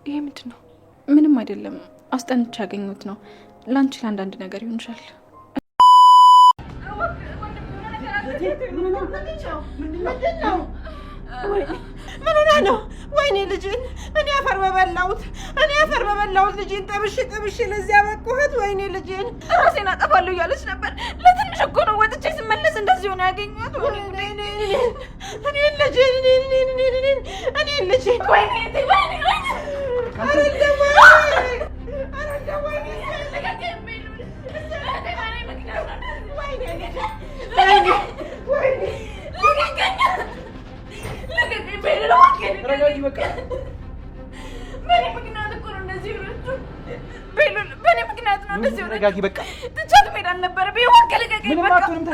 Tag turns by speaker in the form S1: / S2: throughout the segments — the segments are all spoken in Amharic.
S1: ይሄ ምንድን ነው?
S2: ምንም አይደለም፣ አስጠንቼ ያገኘሁት ነው። ላንቺ ለአንዳንድ ነገር ይሆንሻል።
S3: ምን ሆነ ነው? ወይኔ ልጅን እኔ አፈር በበላሁት ልጅን ጠብሼ ለዚያ በቃሁት። ወይኔ ልጅን
S1: ራሴን አጠፋለሁ እያለች ነበር። ለትንሽ እኮ ነው ወጥቼ ስመለስ እንደዚህ ሆነ ያገኘሁት።
S3: እኔን ልጅን
S1: በእኔ ምክንያት ነው እንደዚህ ሆነ።
S4: ተረጋጊ በቃ።
S1: ትቻት መሄድ አልነበረብኝ። ወከለቀቀኝ።
S4: ምንም አትሆንም።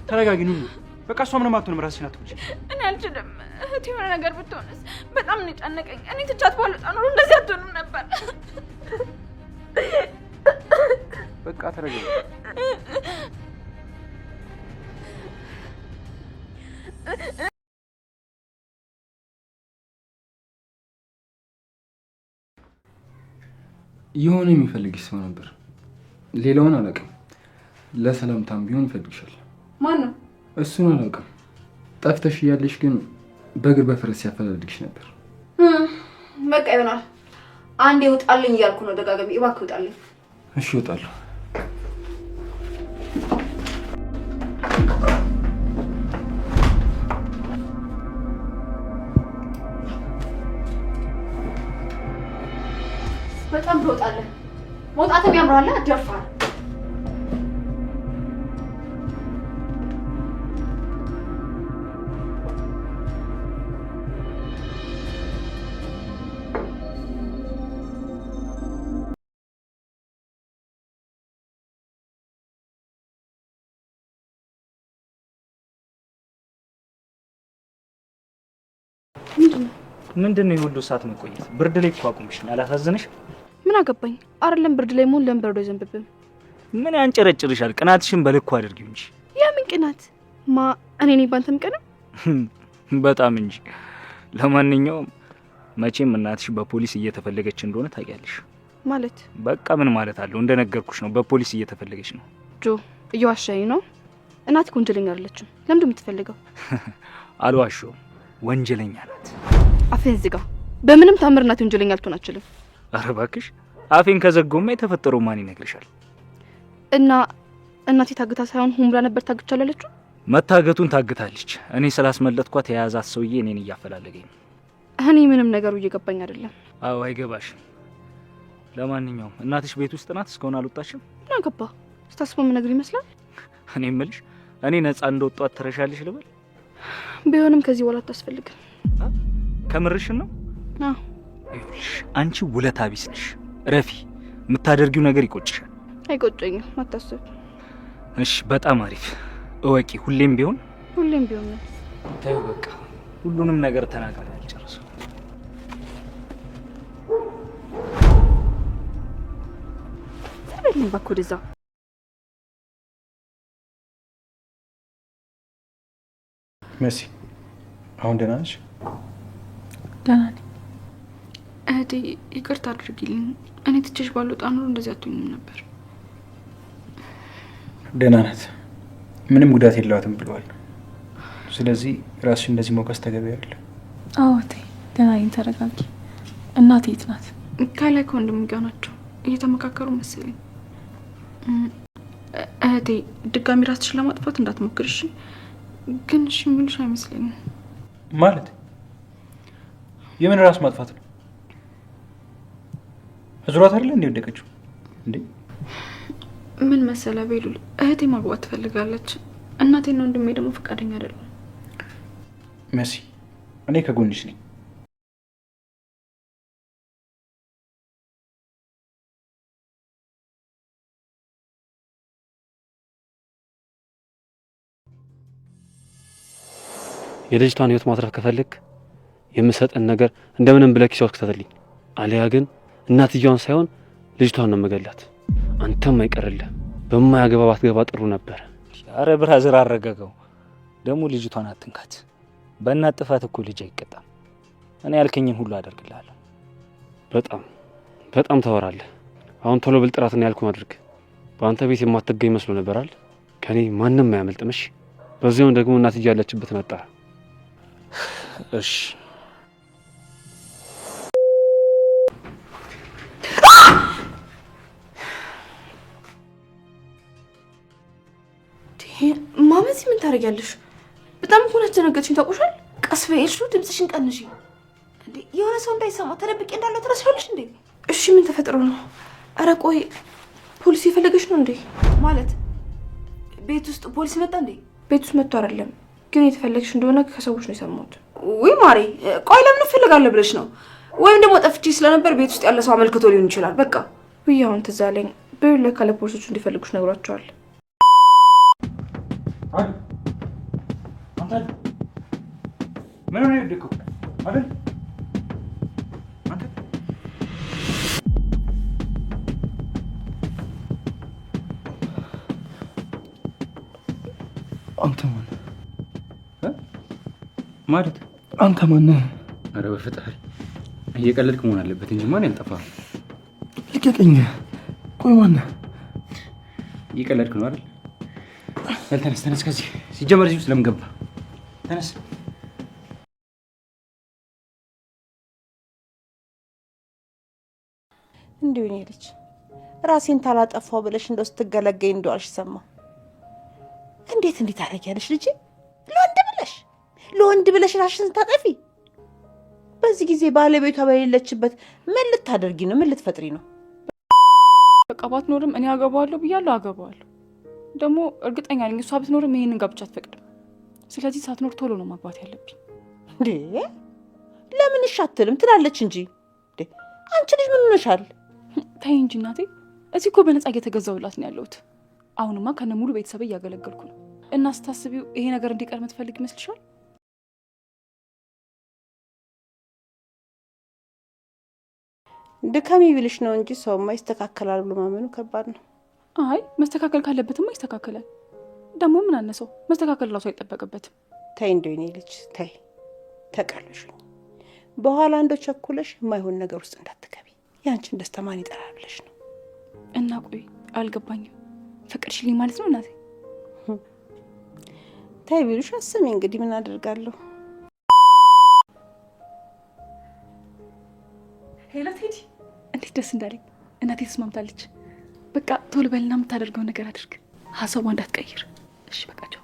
S4: ተረጋጊ ኑኑ። በቃ እሷ ምንም አትሆንም። ራስሽን አትውጪ።
S1: እኔ አልችልም። እህቴ የሆነ ነገር ብትሆንስ? በጣም ነው የጨነቀኝ። እኔ ትቻት ባልወጣ ኖሮ እንደዚህ አትሆንም ነበር።
S4: በቃ ተረጋጊ።
S5: የሆነ የሚፈልግሽ ሰው ነበር። ሌላውን አላውቅም። ለሰላምታም ቢሆን ይፈልግሻል።
S2: ማን ነው?
S5: እሱን አላውቅም። ጠፍተሽ እያለሽ ግን በእግር በፈረስ ሲያፈላልግሽ ነበር።
S2: በቃ ይሆናል። አንዴ ውጣልኝ እያልኩ ነው ደጋግሜ። እባክህ ውጣልኝ።
S5: እሺ እወጣለሁ።
S2: በጣም ትወጣለህ። መውጣትም ያምራል። ደፋር
S4: ምንድነው የሁሉ ሰዓት መቆየት? ብርድ ላይ እኮ አቁምሽ። አላሳዝንሽ?
S2: ምን አገባኝ? አይደለም ብርድ ላይ መሆን ለምን በረዶ አይዘንብብም?
S4: ምን ያንጨረጭርሻል? ቅናትሽን በልኩ አድርጊው እንጂ።
S2: የምን ቅናት? እኔ ነኝ ባንተም ቀና?
S4: በጣም እንጂ። ለማንኛውም መቼም እናትሽ በፖሊስ እየተፈለገች እንደሆነ ታውቂያለሽ።
S2: ማለት?
S4: በቃ ምን ማለት አለው? እንደነገርኩሽ ነው። በፖሊስ እየተፈለገች ነው።
S2: ጆ እየዋሻኝ ነው። እናትህ ወንጀለኛ አይደለችም። ለምንድን ነው የምትፈልገው?
S4: አልዋሸውም። ወንጀለኛ ናት።
S2: አፌን ዝጋ። በምንም ታምር እናት ወንጀለኛ ልትሆን አትችልም።
S4: ኧረ እባክሽ አፌን ከዘጋውማ የተፈጠረው ማን ይነግርሻል?
S2: እና እናቴ ታግታ ሳይሆን ሁን ብላ ነበር ታግቻለሁ ያለችው?
S4: መታገቱን ታግታለች። እኔ ስላስመለጥኳት የያዛት ሰውዬ እኔን እያፈላለገኝ ነው።
S2: እኔ ምንም ነገሩ እየገባኝ አይደለም።
S4: አዎ አይገባሽም። ለማንኛውም እናትሽ ቤት ውስጥ ናት? እስካሁን አልወጣችም?
S2: ምን አገባ? ስታስበው ምን ነገር ይመስላል?
S4: እኔ እምልሽ እኔ ነፃ እንደወጣት ትረሻለሽ ልበል?
S2: ቢሆንም ከዚህ በኋላ አታስፈልግም።
S4: ከምርሽን ነው?
S2: አዎ።
S4: ይኸውልሽ አንቺ ውለታ ቢስ ነሽ። ረፊ የምታደርጊው ነገር ይቆጭሻል።
S2: አይቆጨኝም፣ አታስብ።
S4: እሺ በጣም አሪፍ። እወቂ፣ ሁሌም ቢሆን
S2: ነው።
S4: ታዩ በቃ ሁሉንም ነገር ተናግረን አልጨረስም።
S2: ሰበልኝ እባክህ ወደዛ።
S4: መሲ አሁን ደህና ነሽ?
S1: ደህና ነኝ እህቴ። ይቅርታ አድርጊልኝ። እኔ ትቼሽ ባልወጣ ኖሮ እንደዚህ አትሆኝም ነበር።
S6: ደህና ናት፣ ምንም ጉዳት የለዋትም ብለዋል። ስለዚህ ራስሽ እንደዚህ መውቀስ ተገቢ አይደለም።
S1: አዎ እህቴ ደህና ነኝ፣ ተረጋጊ። እናቴ የት ናት?
S2: ከላይ ከወንድም ጋር ናቸው፣ እየተመካከሩ መሰለኝ። እህቴ ድጋሚ ራስሽን ለማጥፋት እንዳትሞክር እሺ? ግን እሺ የሚሉሽ አይመስለኝም።
S6: ማለት የምን ራስ ማጥፋት ነው? አዙራት አይደለ እንዴ ወደቀችው እንዴ?
S2: ምን መሰለ ቤሉል፣ እህቴ ማግባት ትፈልጋለች። እናቴና ወንድሜ ደግሞ ፈቃደኛ አይደሉም።
S6: መሲ እኔ ከጎንሽ ነኝ።
S7: የልጅቷን ህይወት ማትረፍ ከፈለክ የምሰጠን ነገር እንደምንም ብለህ ኪስ ውስጥ ከተልኝ፣ አለያ ግን እናትየዋን ሳይሆን ልጅቷን ነው መገላት። አንተም አይቀርልህ። በማያገባ ባትገባ ጥሩ ነበር።
S4: አረ ብራዘር አረጋጋው። ደግሞ ልጅቷን አትንካት። በእናት ጥፋት እኮ ልጅ አይቀጣም። እኔ ያልከኝን ሁሉ አደርግልሃለሁ።
S7: በጣም ታወራለህ። አሁን ቶሎ ብል ጥራትና ያልኩን አድርግ። በአንተ ቤት የማትገኝ መስሎ ነበራል። ከኔ ማንም አያመልጥም። እሺ? በዚያውን ደግሞ እናትዬ ያለችበትን አጣራ።
S4: እሺ
S2: ማመዚ ምን ታደርጊያለሽ? በጣም እኮ አስደነገጥሽኝ። ታውቁሻል? ቀስ በይ እሺ፣ ድምፅሽን ቀንሺ። እንዴ የሆነ ሰው እንዳይሰማ ተደብቄ እንዳለው ትረሳለሽ እንዴ? እሺ ምን ተፈጥሮ ነው? አረ ቆይ ፖሊስ የፈለገሽ ነው እንዴ? ማለት ቤት ውስጥ ፖሊስ መጣ እንዴ? ቤት ውስጥ መጥቶ አይደለም ግን የተፈለግሽ እንደሆነ ከሰዎች ነው የሰማሁት። ወይ ማሪ፣ ቆይ ለምን እፈልጋለሁ ብለሽ ነው? ወይም ደግሞ ጠፍቼ ስለነበር ቤት ውስጥ ያለ ሰው አመልክቶ ሊሆን ይችላል። በቃ ወይ አሁን ትዝ አለኝ። በይው ለካ ለፖሊሶቹ እንዲፈልጉሽ ነግሯቸዋል።
S6: አንተ ምን ነው የደከው አይደል?
S5: አንተ ማን
S6: ማለት?
S5: አንተ ማን?
S6: አረ በፈጣሪ እየቀለድክ መሆን አለበት እንጂ ማን ያልጠፋ?
S5: ልቀቀኝ። ቆይ ማን?
S6: እየቀለድክ ነው አይደል? ተነስ ከዚህ ሲጀመር እዚህ ውስጥ ለምን ገባ? ተነስ።
S3: እንዲሁ እኔ ልጅ ራሴን ታላጠፋው ብለሽ እንደው ስትገለገይ እንደዋልሽ ሰማ። እንዴት ታደርጊያለሽ ልጄ? ለወንድ ብለሽ ራስሽን ታጠፊ? በዚህ ጊዜ ባለቤቷ በሌለችበት ምን ልታደርጊ ነው? ምን ልትፈጥሪ ነው?
S1: በቃ ባትኖርም እኔ አገባዋለሁ ብያለሁ፣ አገባዋለሁ። ደግሞ እርግጠኛ ነኝ እሷ ብትኖርም ይሄንን ጋብቻ አትፈቅድም። ስለዚህ ሳትኖር ቶሎ ነው ማግባት ያለብኝ።
S3: እንዴ ለምን አትልም ትላለች እንጂ። እንዴ አንቺ ልጅ ምን ሆነሻል?
S1: ተይ እንጂ እናቴ፣ እዚህ እኮ በነፃ እየተገዛውላት ነው ያለሁት። አሁንማ ከነ ሙሉ ቤተሰብ እያገለገልኩ ነው። እና ስታስቢው ይሄ ነገር እንዲቀር የምትፈልግ ይመስልሻል?
S3: ድካሚ ቢልሽ ነው እንጂ ሰውማ ይስተካከላል ብሎ ማመኑ ከባድ ነው።
S1: አይ መስተካከል ካለበትማ ይስተካከላል። ደግሞ ምን አነሰው? መስተካከል ራሱ አይጠበቅበትም።
S3: ተይ እንደው የኔ ልጅ ተይ፣ ተቀልሽኝ። በኋላ እንደው ቸኩለሽ የማይሆን ነገር ውስጥ እንዳትገቢ። ያንቺን ደስታ ማን ይጠራል ብለሽ ነው?
S1: እና ቆይ አልገባኝም። ፈቅድሽልኝ ማለት ነው እናቴ?
S3: ተይ ቢሉሽ አስሚ። እንግዲህ ምን አደርጋለሁ?
S1: ሄሎ ቴዲ፣ እንዴት ደስ እንዳለኝ። እናቴ ተስማምታለች። በቃ ቶሎ በልና የምታደርገውን ነገር አድርግ። ሀሳቧ እንዳትቀይር እሺ? በቃ ቻው።